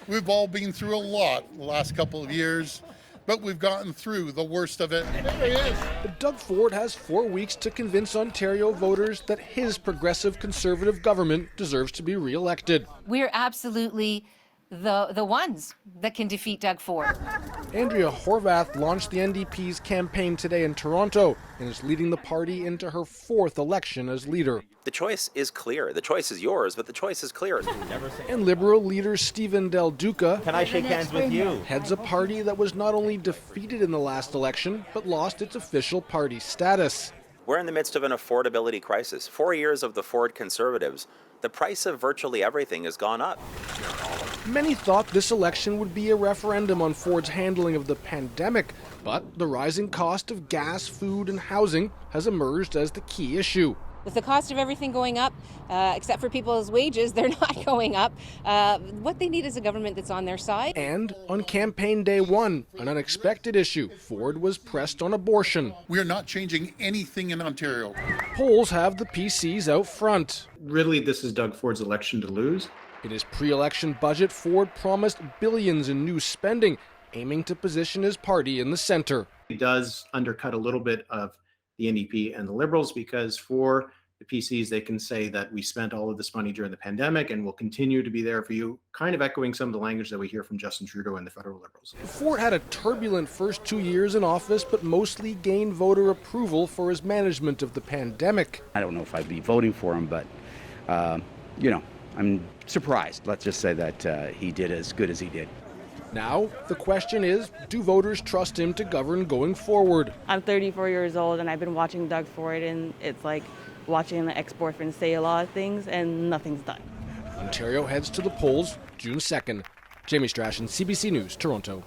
We've all been through a lot the last couple of years, but we've gotten through the worst of it. There he is. But Doug Ford has 4 weeks to convince Ontario voters that his progressive Conservative government deserves to be re-elected. We're absolutely the ones that can defeat Doug Ford. Andrea Horvath launched the NDP's campaign today in Toronto and is leading the party into her 4th election as leader. The choice is clear. The choice is yours, but the choice is clear. And Liberal leader Stephen Del Duca Can I shake hands with you? heads a party that was not only defeated in the last election, but lost its official party status. We're in the midst of an affordability crisis. 4 years of the Ford Conservatives, the price of virtually everything has gone up. Many thought this election would be a referendum on Ford's handling of the pandemic, but the rising cost of gas, food, and housing has emerged as the key issue. With the cost of everything going up, except for people's wages, they're not going up. What they need is a government that's on their side. And on campaign day 1, an unexpected issue, Ford was pressed on abortion. We are not changing anything in Ontario. Polls have the PCs out front. Really, this is Doug Ford's election to lose. In his pre-election budget, Ford promised billions in new spending, aiming to position his party in the center. He does undercut a little bit of the NDP and the Liberals because for the PCs, they can say that we spent all of this money during the pandemic and will continue to be there for you, kind of echoing some of the language that we hear from Justin Trudeau and the federal Liberals. Ford had a turbulent first 2 years in office, but mostly gained voter approval for his management of the pandemic. I don't know if I'd be voting for him, but, I'm surprised. Let's just say that he did as good as he did. Now, the question is, do voters trust him to govern going forward? I'm 34 years old and I've been watching Doug Ford, and it's like watching an ex-boyfriend say a lot of things and nothing's done. Ontario heads to the polls June 2nd. Jamie Strachan, CBC News, Toronto.